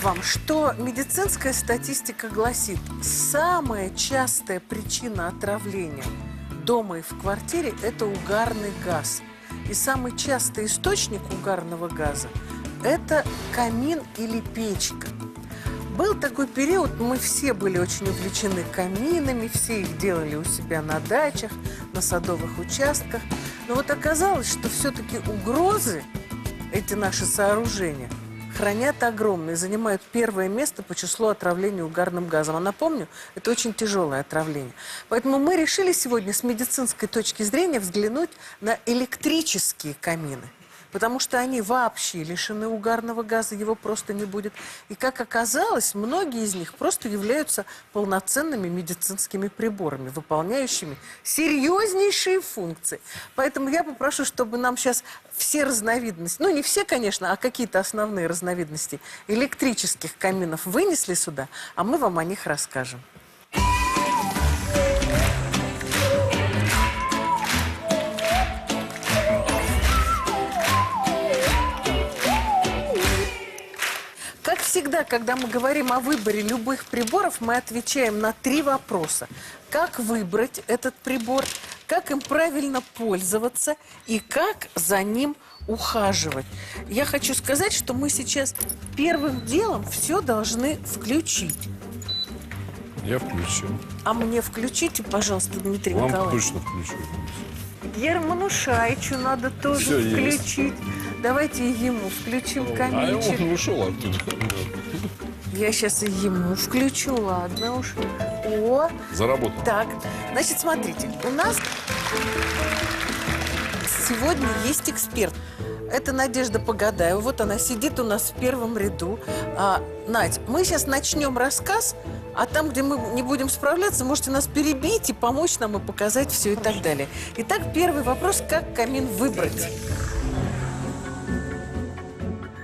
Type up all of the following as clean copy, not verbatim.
вам, что медицинская статистика гласит, самая частая причина отравления дома и в квартире – это угарный газ. И самый частый источник угарного газа – это камин или печка. Был такой период, мы все были очень увлечены каминами, все их делали у себя на дачах, на садовых участках. Но вот оказалось, что все-таки угрозы, эти наши сооружения, хранят огромные, занимают первое место по числу отравлений угарным газом. А напомню, это очень тяжелое отравление. Поэтому мы решили сегодня с медицинской точки зрения взглянуть на электрические камины. Потому что они вообще лишены угарного газа, его просто не будет. И, как оказалось, многие из них просто являются полноценными медицинскими приборами, выполняющими серьезнейшие функции. Поэтому я попрошу, чтобы нам сейчас все разновидности, ну не все, конечно, а какие-то основные разновидности электрических каминов вынесли сюда, а мы вам о них расскажем. Как всегда, когда мы говорим о выборе любых приборов, мы отвечаем на 3 вопроса. Как выбрать этот прибор, как им правильно пользоваться и как за ним ухаживать. Я хочу сказать, что мы сейчас первым делом все должны включить. Я включил. А мне включите, пожалуйста, Дмитрий Вам Николаевич. точно включу. Герману Шайчу надо тоже Всё есть. включить. Давайте и ему включим А каминчик. он ушел оттуда. Я сейчас и ему включу, ладно уж. О, Заработал. так, значит, смотрите, у нас сегодня есть эксперт. Это Надежда Погадаева. Вот она сидит у нас в первом ряду. Надь, мы сейчас начнем рассказ, а там, где мы не будем справляться, можете нас перебить и помочь нам и показать все и так далее. Итак, первый вопрос, как камин выбрать?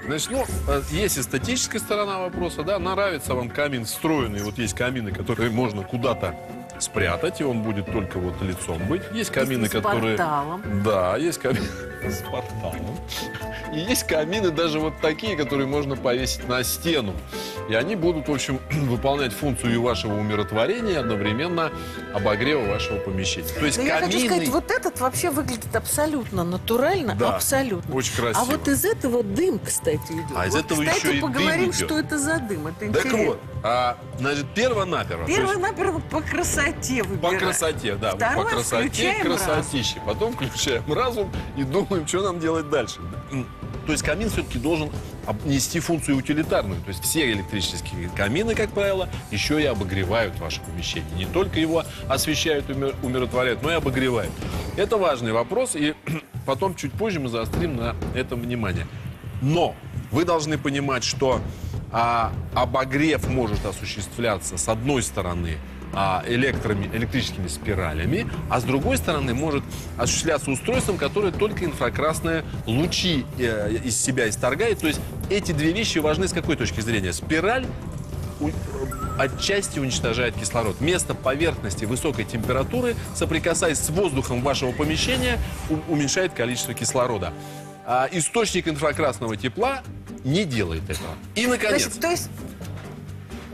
Значит, ну, есть эстетическая сторона вопроса, да, нравится вам камин встроенный, вот есть камины, которые можно куда-то спрятать, и он будет только вот лицом быть. Есть камины, С которые... порталом. Да, есть камины с порталом. И есть камины даже вот такие, которые можно повесить на стену. И они будут, в общем, выполнять функцию и вашего умиротворения, и одновременно обогрева вашего помещения. То есть Но камины... я хочу сказать, вот этот вообще выглядит абсолютно натурально, Да, абсолютно. очень красиво. А вот из этого дым, кстати, идет. А из Вот, этого кстати, еще и дым поговорим, идет. что это за дым. Это Так интересно. вот, значит, перво-наперво. то есть Первое-наперво по красоте по выбираем. красоте, да. Второе, по красоте, включаем красотище. Потом включаем разум и думаем, что нам делать дальше. То есть камин все-таки должен нести функцию утилитарную. То есть все электрические камины, как правило, еще и обогревают ваше помещение. Не только его освещают, умиротворяют, но и обогревают. Это важный вопрос, и потом чуть позже мы заострим на этом внимание. Но вы должны понимать, что обогрев может осуществляться с одной стороны электрическими спиралями, а с другой стороны может осуществляться устройством, которое только инфракрасные лучи из себя исторгает. То есть эти две вещи важны с какой точки зрения? Спираль отчасти уничтожает кислород. Место поверхности высокой температуры, соприкасаясь с воздухом вашего помещения, уменьшает количество кислорода. Источник инфракрасного тепла не делает этого. И, наконец... Значит, то есть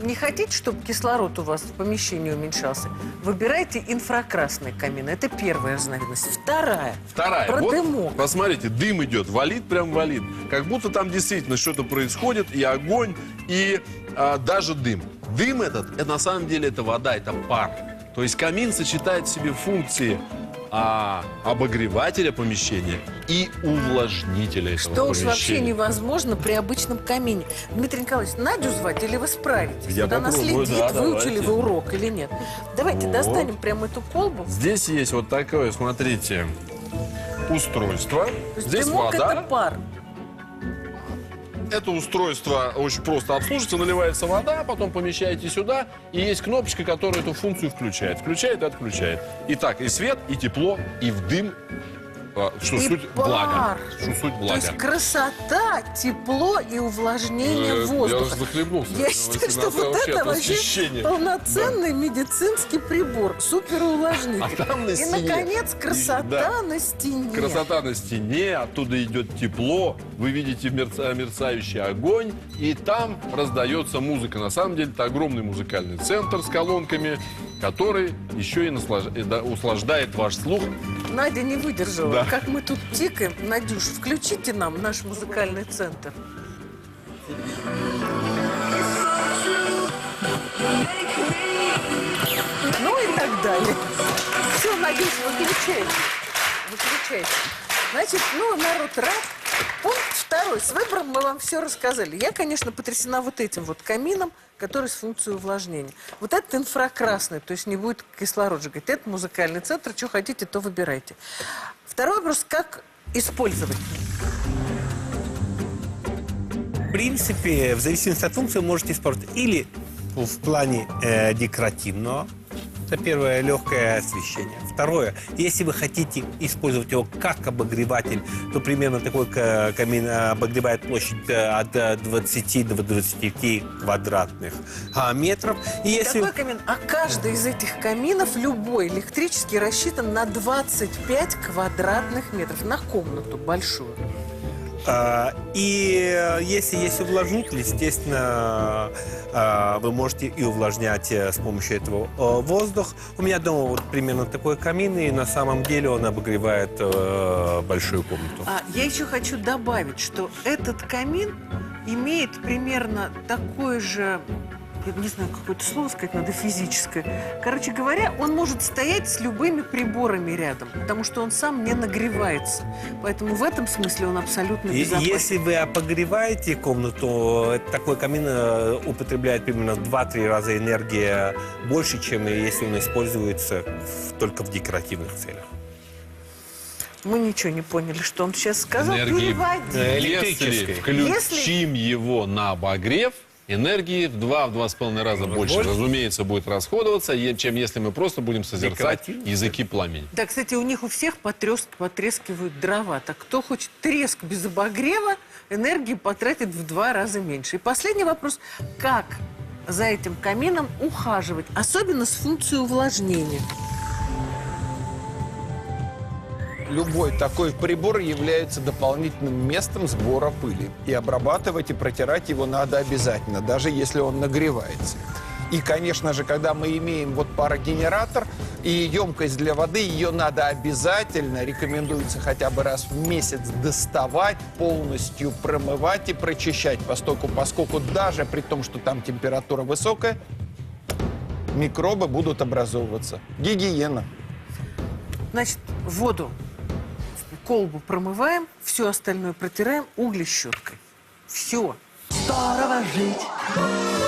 не хотите, чтобы кислород у вас в помещении уменьшался? Выбирайте инфракрасный камин. Это первая разновидность. Вторая. Про вот, дымок. посмотрите, дым идет, валит, прям валит. Как будто там действительно что-то происходит, и огонь, и даже дым. Дым это на самом деле это вода, это пар. То есть камин сочетает в себе функции обогревателя помещения и увлажнителя этого Что уж помещения. вообще невозможно при обычном камине. Дмитрий Николаевич, Надю звать или вы справитесь? Я Вот она попробую, следит, да, выучили давайте. вы урок или нет. Давайте Вот. достанем прям эту колбу. Здесь есть вот такое, смотрите, устройство. То есть Здесь дымок вода. это пар. Это устройство очень просто обслуживается, наливается вода, потом помещаете сюда, и есть кнопочка, которая эту функцию включает. Включает и отключает. Итак, и свет, и тепло, и в дым Что и суть пар. блага. Что суть То блага. есть красота, тепло и увлажнение Я воздуха. уже захлебнулся. Я считаю, что вот это от вообще восхищения. полноценный медицинский прибор, суперувлажнитель. А там на И, стене. наконец, красота Да. на стене. Красота на стене, оттуда идет тепло, вы видите мерцающий огонь, и там раздается музыка. На самом деле это огромный музыкальный центр с колонками, который еще и услаждает ваш слух. Надя не выдержала. Да. Как мы тут тикаем. Надюш, включите нам наш музыкальный центр. Ну и так далее. Все, Надюш, выключайте. Выключайте. Значит, ну, народ рад. Пункт второй. С выбором мы вам все рассказали. Я, конечно, потрясена вот этим вот камином, который с функцией увлажнения. Вот этот инфракрасный, то есть не будет кислород сжигать. Это музыкальный центр, что хотите, то выбирайте. Второй вопрос, как использовать? В принципе, в зависимости от функции вы можете использовать или в плане декоративного. Это первое, легкое освещение. Второе, если вы хотите использовать его как обогреватель, то примерно такой камин обогревает площадь от 20 до 25 квадратных метров. И если... Такой камин, а каждый из этих каминов, любой электрический, рассчитан на 25 квадратных метров, на комнату большую. И если есть увлажнитель, естественно, вы можете и увлажнять с помощью этого воздух. У меня дома вот примерно такой камин, и на самом деле он обогревает большую комнату. Я еще хочу добавить, что этот камин имеет примерно такое же, я не знаю, какое-то слово сказать надо, физическое. Короче говоря, он может стоять с любыми приборами рядом, потому что он сам не нагревается. Поэтому в этом смысле он абсолютно безопасен. Если вы обогреваете комнату, такой камин употребляет примерно в 2-3 раза энергии больше, чем если он используется только в декоративных целях. Мы ничего не поняли, что он сейчас сказал. Энергии. Переводи. Если Электрической. включим его на обогрев, энергии в 2-2,5 раза больше, разумеется, будет расходоваться, чем если мы просто будем созерцать Декоративно. языки пламени. Да, кстати, у них у всех потрескивают дрова. Так кто хочет треск без обогрева, энергии потратит в 2 раза меньше. И последний вопрос. Как за этим камином ухаживать, особенно с функцией увлажнения? Любой такой прибор является дополнительным местом сбора пыли. И обрабатывать и протирать его надо обязательно, даже если он нагревается. И, конечно же, когда мы имеем вот парогенератор и емкость для воды, ее надо обязательно, рекомендуется хотя бы раз в месяц доставать, полностью промывать и прочищать, поскольку даже при том, что там температура высокая, микробы будут образовываться. Гигиена. Значит, воду, колбу промываем, все остальное протираем угли щеткой. Все. Здорово жить